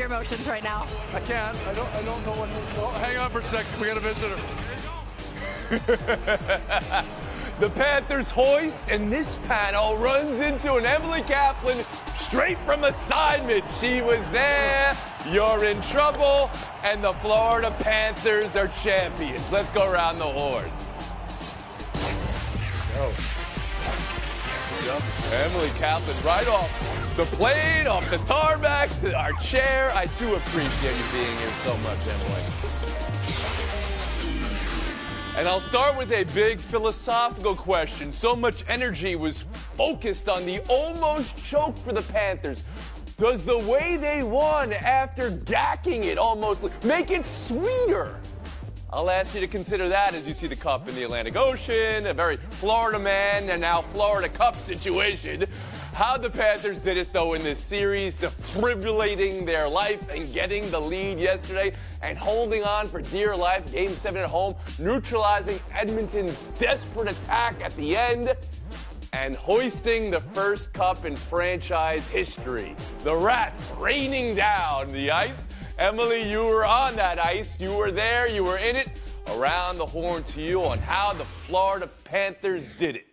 your emotions right now. I can't. I don't know when. Oh, hang on for a second. We got a visitor. The Panthers hoist, and this panel runs into an Emily Kaplan straight from assignment. She was there. You're in trouble, and the Florida Panthers are champions. Let's go around the horn. Emily Kaplan right off the plane, off the tarmac to our chair. I do appreciate you being here so much, Emily. And I'll start with a big philosophical question. So much energy was focused on the almost choke for the Panthers. Does the way they won after gacking it almost make it sweeter? I'll ask you to consider that as you see the cup in the Atlantic Ocean, a very Florida man and now Florida Cup situation. How the Panthers did it, though, in this series, defibrillating their life and getting the lead yesterday and holding on for dear life. Game 7 at home, neutralizing Edmonton's desperate attack at the end and hoisting the first cup in franchise history. The Rats raining down the ice. Emily, you were on that ice. You were there. You were in it. Around the horn to you on how the Florida Panthers did it.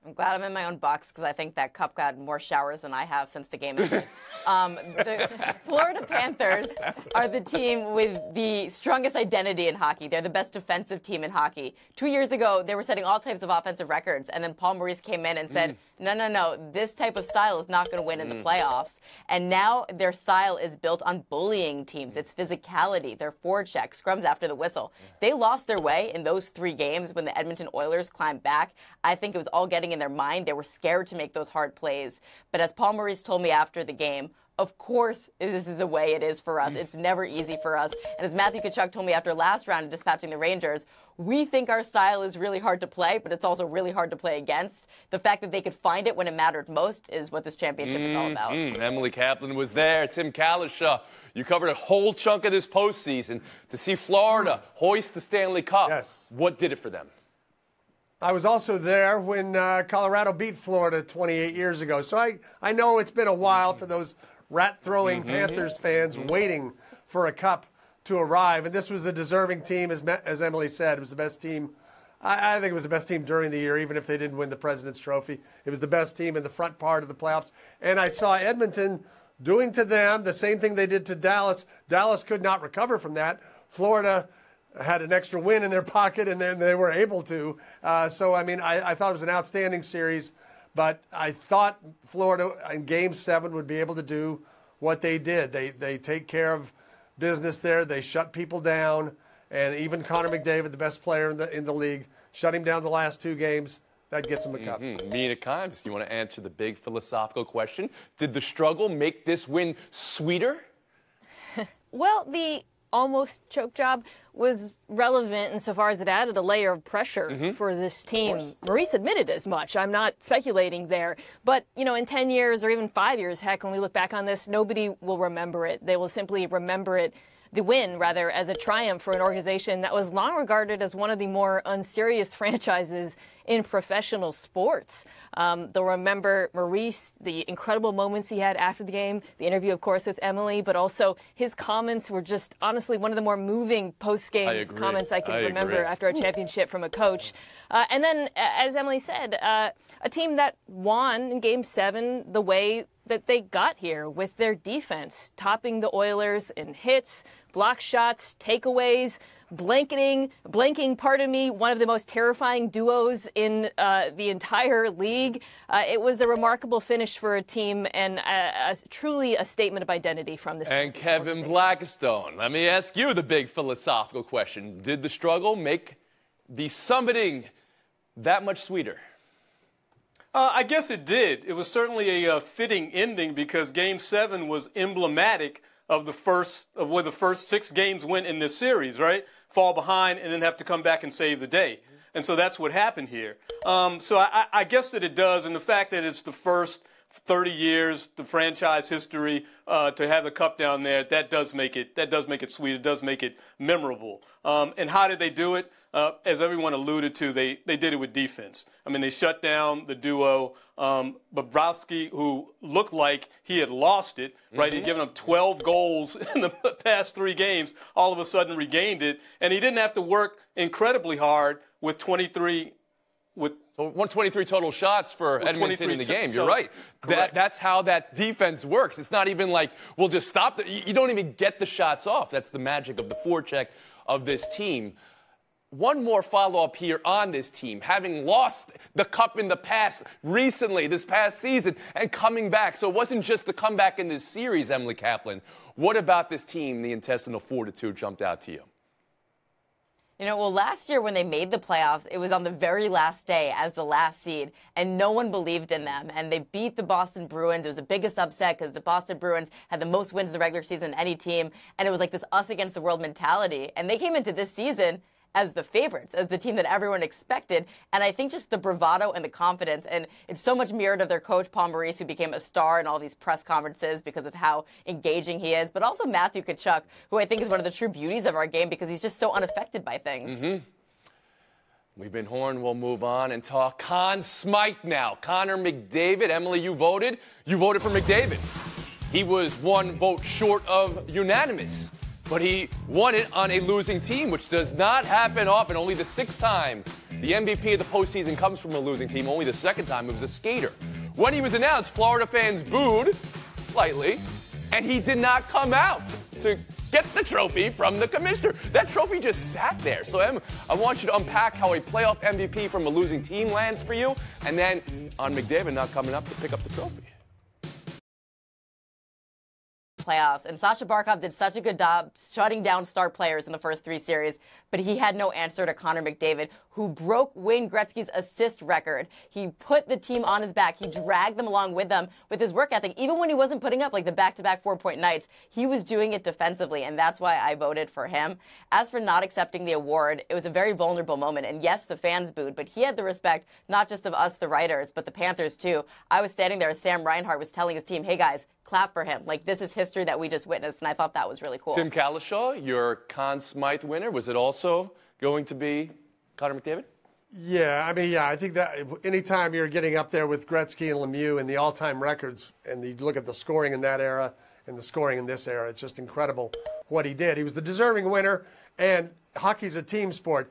I'm glad I'm in my own box because I think that cup got more showers than I have since the game ended. The Florida Panthers are the team with the strongest identity in hockey. They're the best defensive team in hockey. 2 years ago, they were setting all types of offensive records, and then Paul Maurice came in and said, no, this type of style is not going to win in the playoffs. And now their style is built on bullying teams. It's physicality, their forecheck, scrums after the whistle. They lost their way in those 3 games when the Edmonton Oilers climbed back. I think it was all getting in their mind. They were scared to make those hard plays. But as Paul Maurice told me after the game, of course, this is the way it is for us. It's never easy for us. And as Matthew Tkachuk told me after last round of dispatching the Rangers, we think our style is really hard to play, but it's also really hard to play against. The fact that they could find it when it mattered most is what this championship is all about. Emily Kaplan was there. Tim Kalishaw, you covered a whole chunk of this postseason to see Florida hoist the Stanley Cup. Yes. What did it for them? I was also there when Colorado beat Florida 28 years ago. So I know it's been a while for those rat-throwing Panthers fans waiting for a cup to arrive. And this was a deserving team, as Emily said. It was the best team. I think it was the best team during the year, even if they didn't win the President's Trophy. It was the best team in the front part of the playoffs. And I saw Edmonton doing to them the same thing they did to Dallas. Dallas could not recover from that. Florida had an extra win in their pocket, and then they were able to. So, I mean, I thought it was an outstanding series. But I thought Florida in Game 7 would be able to do what they did. They take care of business there. They shut people down. And even Connor McDavid, the best player in the league, shut him down the last 2 games. That gets him a cup. Mina Kimes, you want to answer the big philosophical question? Did the struggle make this win sweeter? Well, the almost choke job was relevant insofar as it added a layer of pressure for this team. Maurice admitted as much. I'm not speculating there. But, you know, in 10 years or even 5 years, heck, when we look back on this, nobody will remember it. They will simply remember it, the win, rather, as a triumph for an organization that was long regarded as one of the more unserious franchises in professional sports. They'll remember Maurice, the incredible moments he had after the game, the interview, of course, with Emily, but also his comments were just honestly one of the more moving post-game comments I can remember after a championship from a coach. And then, as Emily said, a team that won in Game 7 the way that they got here with their defense, topping the Oilers in hits, block shots, takeaways, blanking, one of the most terrifying duos in the entire league. It was a remarkable finish for a team and truly a statement of identity from this team. And Kevin Blackstone, let me ask you the big philosophical question. Did the struggle make the summiting that much sweeter? I guess it did. It was certainly a fitting ending because Game 7 was emblematic of where the first 6 games went in this series, right? Fall behind and then have to come back and save the day. And so that's what happened here. So I guess that it does, and the fact that it's the first 30 years, the franchise history, to have the cup down there, that does make it sweet. It does make it memorable. And how did they do it? As everyone alluded to, they did it with defense. I mean, they shut down the duo. Bobrovsky, who looked like he had lost it, right? He'd given up 12 goals in the past 3 games, all of a sudden regained it. And he didn't have to work incredibly hard with 23 So 123 total shots for Edmonton in the game. You're right. Correct. That's how that defense works. It's not even like we'll just stop. You don't even get the shots off. That's the magic of the forecheck of this team. One more follow-up here on this team. Having lost the cup in the past recently, this past season, and coming back. So it wasn't just the comeback in this series, Emily Kaplan. What about this team, the intestinal fortitude, jumped out to you? You know, well, last year when they made the playoffs, it was on the very last day as the last seed, and no one believed in them. And they beat the Boston Bruins. It was the biggest upset because the Boston Bruins had the most wins in the regular season than any team, and it was like this us against the world mentality. And they came into this season as the favorites, as the team that everyone expected. And I think just the bravado and the confidence, and it's so much mirrored of their coach, Paul Maurice, who became a star in all these press conferences because of how engaging he is, but also Matthew Tkachuk, who I think is one of the true beauties of our game because he's just so unaffected by things. We've been horned. We'll move on and talk Conn Smythe now. Connor McDavid. Emily, you voted. You voted for McDavid. He was 1 vote short of unanimous. But he won it on a losing team, which does not happen often. Only the 6th time the MVP of the postseason comes from a losing team. Only the 2nd time it was a skater. When he was announced, Florida fans booed slightly, and he did not come out to get the trophy from the commissioner. That trophy just sat there. So, Em, I want you to unpack how a playoff MVP from a losing team lands for you, and then on McDavid not coming up to pick up the trophy. Playoffs. And Sasha Barkov did such a good job shutting down star players in the first 3 series, but he had no answer to Connor McDavid, who broke Wayne Gretzky's assist record. He put the team on his back. He dragged them along with him with his work ethic. Even when he wasn't putting up like the back-to-back 4-point nights, he was doing it defensively, and that's why I voted for him. As for not accepting the award, it was a very vulnerable moment, and yes, the fans booed, but he had the respect not just of us, the writers, but the Panthers too. I was standing there as Sam Reinhart was telling his team, hey guys, clap for him. Like, this is history that we just witnessed, and I thought that was really cool. Tim Kalishaw, your Conn Smythe winner, was it also going to be Connor McDavid? Yeah, I mean, yeah, I think that anytime you're getting up there with Gretzky and Lemieux and the all-time records, and you look at the scoring in that era and the scoring in this era, it's just incredible what he did. He was the deserving winner, and hockey's a team sport.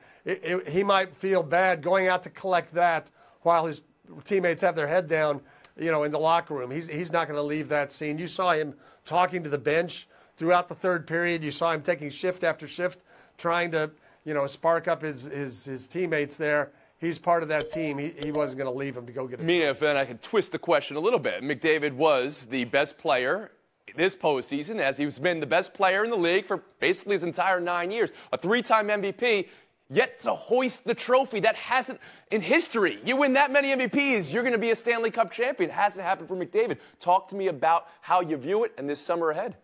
He might feel bad going out to collect that while his teammates have their head down, you know, in the locker room. He's not going to leave that scene. You saw him talking to the bench throughout the 3rd period. You saw him taking shift after shift, trying to, you know, spark up his teammates there. He's part of that team. He wasn't going to leave him to go get it. If then I could twist the question a little bit. McDavid was the best player this postseason, as he's been the best player in the league for basically his entire 9 years. A 3-time MVP. Yet to hoist the trophy, that hasn't, in history, you win that many MVPs, you're going to be a Stanley Cup champion. It hasn't happened for McDavid. Talk to me about how you view it and this summer ahead.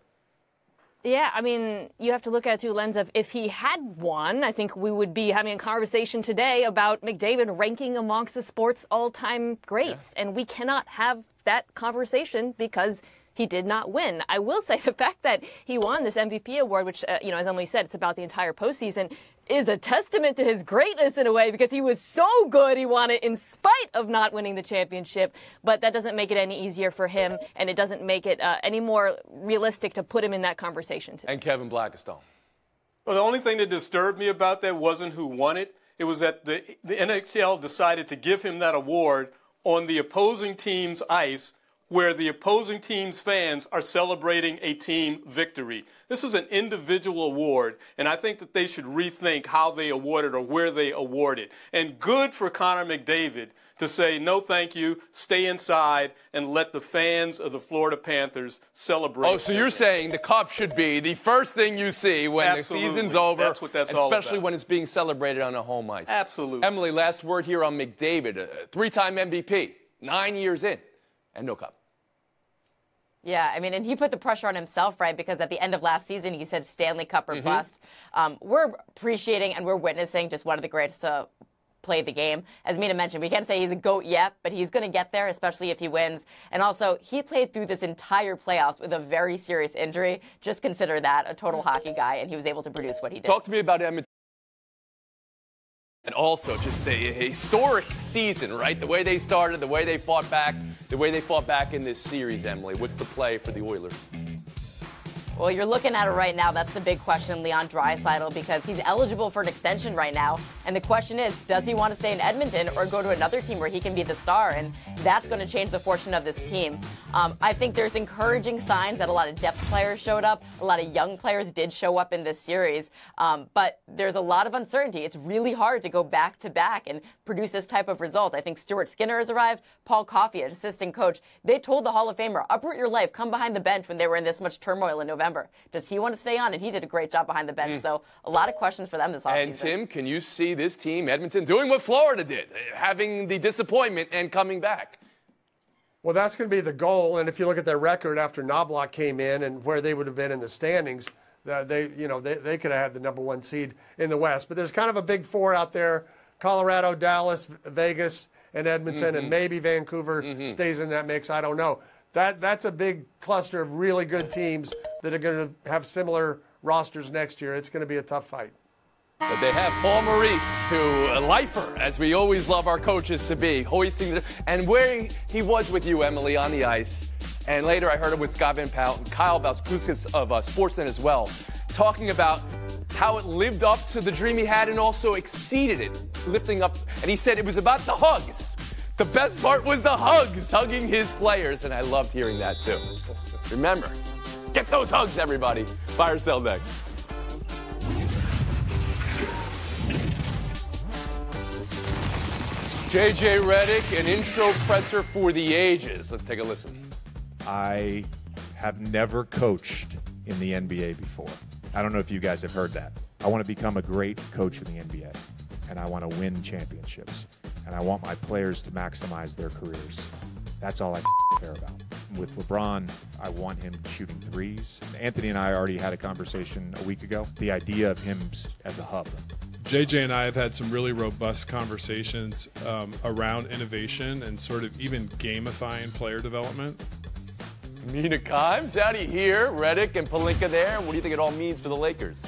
Yeah, I mean, you have to look at it through the lens of if he had won, I think we would be having a conversation today about McDavid ranking amongst the sport's all-time greats. Yeah. And we cannot have that conversation because he did not win. I will say the fact that he won this MVP award, which, you know, as Emily said, it's about the entire postseason, is a testament to his greatness in a way because he was so good he won it in spite of not winning the championship. But that doesn't make it any easier for him, and it doesn't make it any more realistic to put him in that conversation today. And Kevin Blackistone. Well, the only thing that disturbed me about that wasn't who won it. It was that the NHL decided to give him that award on the opposing team's ice, where the opposing team's fans are celebrating a team victory. This is an individual award, and I think that they should rethink how they award it or where they award it. And good for Connor McDavid to say, no, thank you, stay inside, and let the fans of the Florida Panthers celebrate. Oh, so you're saying the cup should be the first thing you see when Absolutely. The season's over. That's what that's all about. Especially when it's being celebrated on a home ice. Absolutely. Emily, last word here on McDavid. 3-time MVP, 9 years in, and no cup. Yeah, I mean, and he put the pressure on himself, right? Because at the end of last season, he said Stanley Cup or bust. We're appreciating and we're witnessing just one of the greatest play the game. As Mina mentioned, we can't say he's a GOAT yet, but he's going to get there, especially if he wins. And also, he played through this entire playoffs with a very serious injury. Just consider that a total hockey guy, and he was able to produce what he did. Talk to me about Edmonton. And also just a historic season, right? The way they started, the way they fought back, in this series, Emily. What's the play for the Oilers? Well, you're looking at it right now. That's the big question, Leon Draisaitl, because he's eligible for an extension right now. And the question is, does he want to stay in Edmonton or go to another team where he can be the star? And that's going to change the fortune of this team. I think there's encouraging signs that a lot of depth players showed up. A lot of young players did show up in this series. But there's a lot of uncertainty. It's really hard to go back-to-back and produce this type of result. I think Stuart Skinner has arrived. Paul Coffey, an assistant coach, they told the Hall of Famer, uproot your life, come behind the bench when they were in this much turmoil in November. Does he want to stay on? And he did a great job behind the bench. So a lot of questions for them this offseason. And Tim, can you see this team, Edmonton, doing what Florida did, having the disappointment and coming back? Well, that's going to be the goal. And if you look at their record after Knobloch came in and where they would have been in the standings, they could have had the #1 seed in the West. But there's kind of a big four out there: Colorado, Dallas, Vegas, and Edmonton, and maybe Vancouver stays in that mix. I don't know. That's a big cluster of really good teams that are going to have similar rosters next year. It's going to be a tough fight. But they have Paul Maurice, who a lifer, as we always love our coaches to be, hoisting and where he was with you, Emily, on the ice. And later I heard him with Scott Van Pelt and Kyle Bauskas of Sportsnet as well, talking about how it lived up to the dream he had and also exceeded it, lifting up. And he said it was about the hugs. The best part was the hugs, hugging his players, and I loved hearing that too. Remember, get those hugs, everybody. Buy or sell next. JJ Redick, an intro presser for the ages. Let's take a listen. I have never coached in the NBA before. I don't know if you guys have heard that. I want to become a great coach in the NBA, and I want to win championships. And I want my players to maximize their careers. That's all I care about. With LeBron, I want him shooting threes. Anthony and I already had a conversation a week ago. The idea of him as a hub. JJ and I have had some really robust conversations around innovation and sort of even gamifying player development. Mina Kimes, out of here. Redick and Pelinka there. What do you think it all means for the Lakers?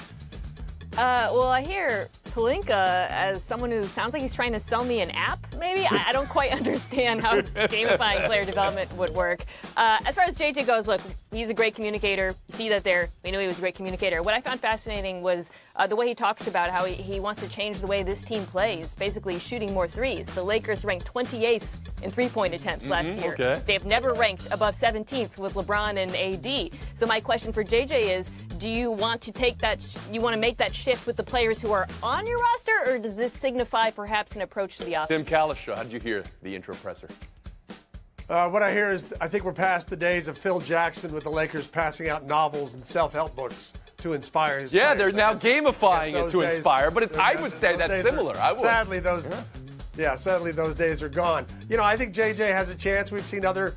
Well, I hear Pelinka as someone who sounds like he's trying to sell me an app, maybe? I don't quite understand how gamifying player development would work. As far as JJ goes, look, he's a great communicator. You see that there. We knew he was a great communicator. What I found fascinating was the way he talks about how he wants to change the way this team plays, basically shooting more threes. The Lakers ranked 28th in three-point attempts last year. Okay. They've never ranked above 17th with LeBron and AD. So my question for JJ is, do you want to take that, you want to make that shift with the players who are on your roster, or does this signify perhaps an approach to the offense? Tim Kalishaw, how did you hear the intro presser? What I hear is I think we're past the days of Phil Jackson with the Lakers passing out novels and self-help books to inspire his Yeah, players. they're now gamifying it to inspire, but I would say that's similar. I would. Sadly, sadly those days are gone. You know, I think JJ has a chance. We've seen other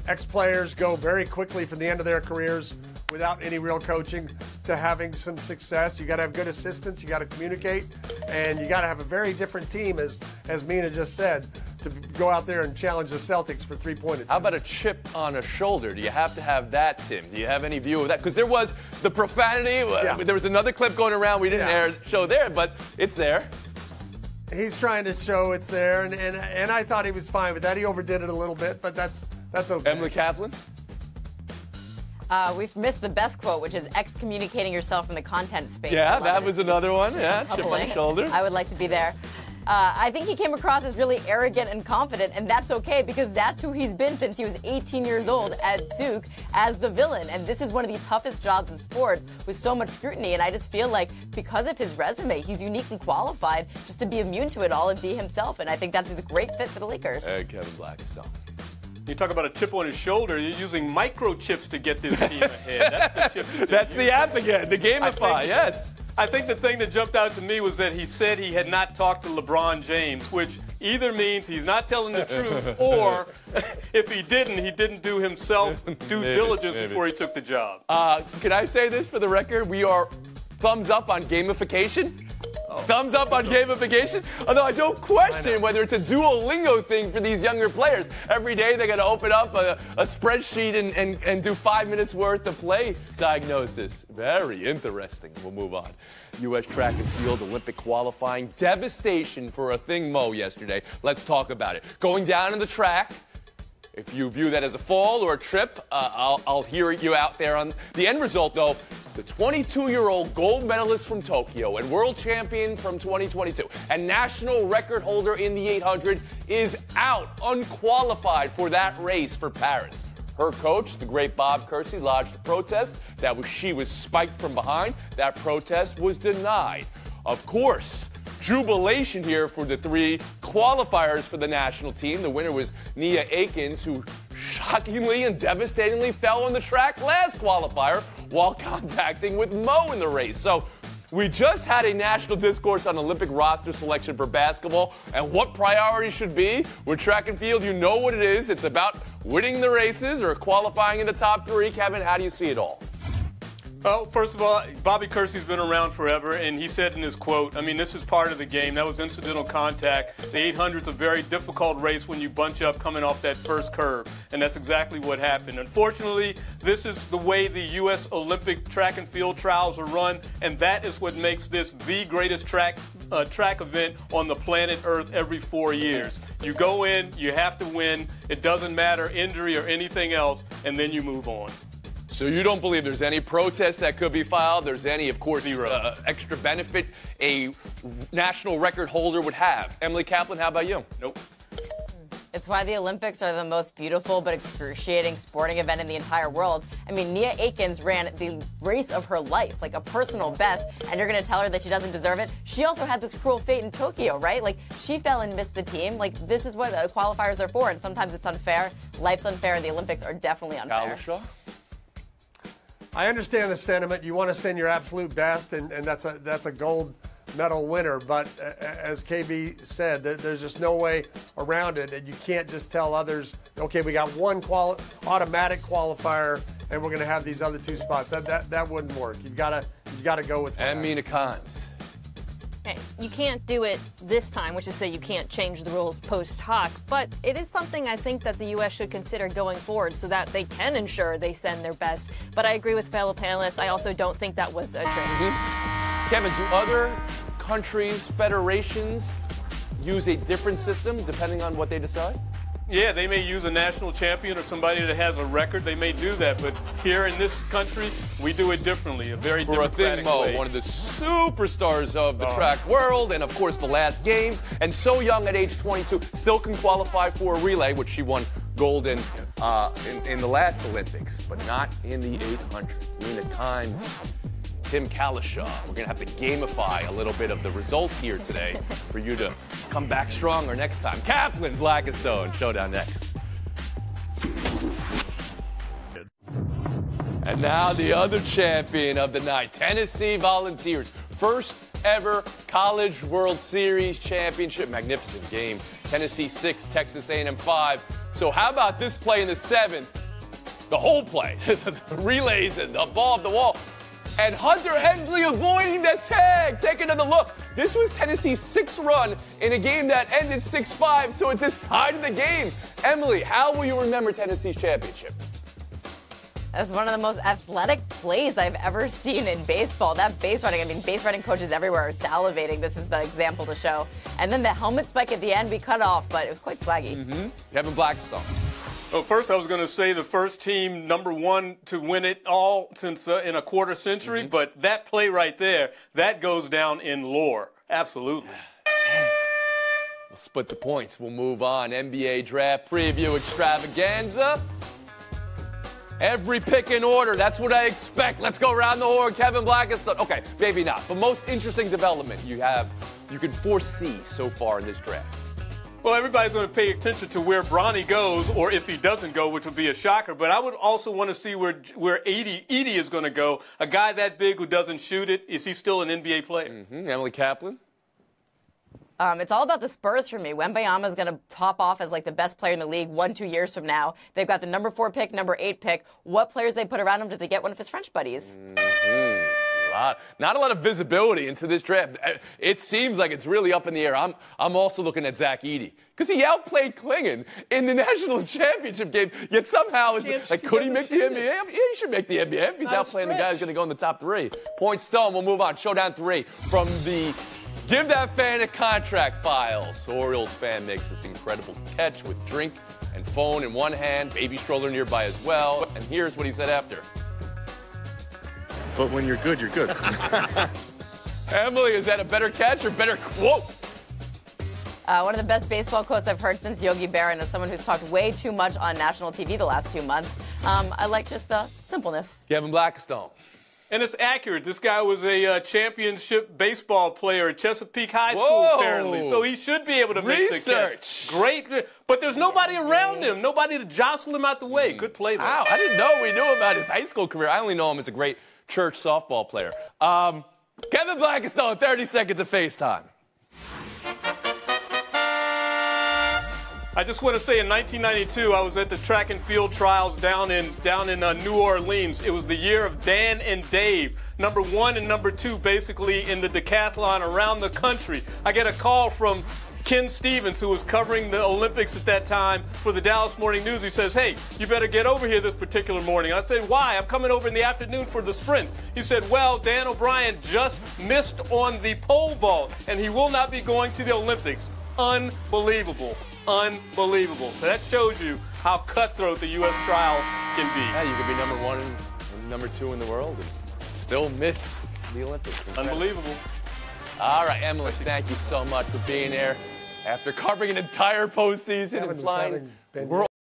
ex-players go very quickly from the end of their careers without any real coaching to having some success. You got to have good assistants, you got to communicate, and you got to have a very different team, as Mina just said, to go out there and challenge the Celtics for three-point attempts. How about a chip on a shoulder? Do you have to have that, Tim? Do you have any view of that? Because there was the profanity. Yeah. There was another clip going around. We didn't show there, but it's there. He's trying to show it's there, and I thought he was fine with that. He overdid it a little bit, but that's okay. Emily Kaplan? We've missed the best quote, which is excommunicating yourself from the content space. Yeah, that was another one. Yeah, chip on the shoulder. I would like to be there. I think he came across as really arrogant and confident, and that's okay because that's who he's been since he was 18 years old at Duke as the villain. And this is one of the toughest jobs in sport with so much scrutiny. And I just feel like because of his resume, he's uniquely qualified just to be immune to it all and be himself. And I think that's a great fit for the Lakers. Kevin Blackstone. You talk about a chip on his shoulder. You're using microchips to get this team ahead. That's the chip. That's the app again, the Gamify, yes. I think the thing that jumped out to me was that he said he had not talked to LeBron James, which either means he's not telling the truth, or if he didn't do himself due diligence before he took the job. Can I say this for the record? We are thumbs up on gamification. Thumbs up on gamification. Although I don't question whether it's a Duolingo thing for these younger players. Every day they got to open up a spreadsheet and do 5 minutes worth of play diagnosis. Very interesting. We'll move on. U.S. track and field Olympic qualifying. Devastation for Athing Mu yesterday. Let's talk about it. Going down in the track. If you view that as a fall or a trip, I'll hear you out there on the end result, though. The 22-year-old gold medalist from Tokyo and world champion from 2022 and national record holder in the 800 is out, unqualified for that race for Paris. Her coach, the great Bob Kersee, lodged a protest. She was spiked from behind. That protest was denied. Of course, jubilation here for the 3 qualifiers for the national team. The winner was Nia Akins, who shockingly and devastatingly fell on the track last qualifier while contacting with Mo in the race. So we just had a national discourse on Olympic roster selection for basketball and what priorities should be. With track and field, you know what it is. It's about winning the races or qualifying in the top 3. Kevin, how do you see it all? Well, first of all, Bobby Kersee's been around forever, and he said in his quote, I mean, this is part of the game. That was incidental contact. The 800's a very difficult race when you bunch up coming off that first curve, and that's exactly what happened. Unfortunately, this is the way the U.S. Olympic track and field trials are run, and that is what makes this the greatest track event on the planet Earth every 4 years. You go in, you have to win. It doesn't matter injury or anything else, and then you move on. So you don't believe there's any protest that could be filed? There's any, of course, extra benefit a national record holder would have? Emily Kaplan, how about you? Nope. It's why the Olympics are the most beautiful but excruciating sporting event in the entire world. I mean, Nia Akins ran the race of her life, like a personal best, and you're going to tell her that she doesn't deserve it? She also had this cruel fate in Tokyo, right? Like, she fell and missed the team. Like, this is what qualifiers are for, and sometimes it's unfair. Life's unfair, and the Olympics are definitely unfair. I understand the sentiment. You want to send your absolute best, and that's a gold medal winner. But as KB said, there's just no way around it, and you can't just tell others, okay, we got one automatic qualifier, and we're going to have these other 2 spots. That wouldn't work. You've got to go with. And Mina Kimes. Okay, you can't do it this time, which is to say you can't change the rules post hoc, but it is something I think that the U.S. should consider going forward so that they can ensure they send their best. But I agree with fellow panelists. I also don't think that was a trick. Kevin, do other countries, federations use a different system depending on what they decide? Yeah, they may use a national champion or somebody that has a record. They may do that, but here in this country, we do it differently, a very democratic way. One of the superstars of the track world, and of course the last games, and so young at age 22, still can qualify for a relay, which she won gold in the last Olympics, but not in the 800. Mina Kimes, Tim Kalishaw. We're going to have to gamify a little bit of the results here today for you to come back stronger next time. Kaplan, Blackistone, showdown next. And now the other champion of the night, Tennessee Volunteers. First ever College World Series championship. Magnificent game. Tennessee 6, Texas A&M 5. So how about this play in the 7th? The whole play, the relays and the ball of the wall. And Hunter Hensley avoiding the tag. Take another look. This was Tennessee's 6th run in a game that ended 6-5, so it decided the game. Emily, how will you remember Tennessee's championship? That's one of the most athletic plays I've ever seen in baseball. That base running, I mean, base running coaches everywhere are salivating. This is the example to show. And then the helmet spike at the end, we cut off, but it was quite swaggy. Kevin Blackistone. Well, first I was going to say the first team, #1 to win it all since in a quarter century, but that play right there, that goes down in lore. Absolutely. We'll split the points. We'll move on. NBA draft preview extravaganza. Every pick in order. That's what I expect. Let's go around the horn. Kevin Blackistone. Okay, maybe not. But most interesting development you could foresee so far in this draft. Well, everybody's going to pay attention to where Bronny goes, or if he doesn't go, which would be a shocker. But I would also want to see where Edie is going to go. A guy that big who doesn't shoot it, is he still an NBA player? Emily Kaplan? It's all about the Spurs for me. Wembanyama is going to top off as like the best player in the league 1-2 years from now. They've got the #4 pick, #8 pick. What players they put around him? Did they get one of his French buddies? Not a lot of visibility into this draft. It seems like it's really up in the air. I'm also looking at Zach Edey because he outplayed Klingon in the national championship game. Yet somehow, could he make the NBA? Yeah, he should make the NBA. If he's outplaying the guy who's going to go in the top 3. Point Stone. We'll move on. Showdown 3 from the Give That Fan a Contract files. Orioles fan makes this incredible catch with drink and phone in one hand, baby stroller nearby as well. And here's what he said after. But when you're good, you're good. Emily, is that a better catch or better quote? One of the best baseball quotes I've heard since Yogi Berra, as someone who's talked way too much on national TV the last 2 months. I like just the simpleness. Kevin Blackstone. And it's accurate. This guy was a championship baseball player at Chesapeake High School, apparently. So he should be able to make the catch. Great. But there's nobody around him. Nobody to jostle him out the way. Good play there. Wow, I didn't know we knew about his high school career. I only know him as a great church softball player. Kevin Blackstone, 30 seconds of FaceTime. I just want to say in 1992, I was at the track and field trials down in New Orleans. It was the year of Dan and Dave, number 1 and number 2, basically in the decathlon around the country. I get a call from Ken Stevens, who was covering the Olympics at that time for the Dallas Morning News. He says, hey, you better get over here this particular morning. I said, why? I'm coming over in the afternoon for the sprints. He said, well, Dan O'Brien just missed on the pole vault, and he will not be going to the Olympics. Unbelievable. Unbelievable. So that shows you how cutthroat the U.S. trial can be. Yeah, you could be number 1 and number 2 in the world and still miss the Olympics. Unbelievable. All right, Emily, thank you so much for being here. After covering an entire postseason and flying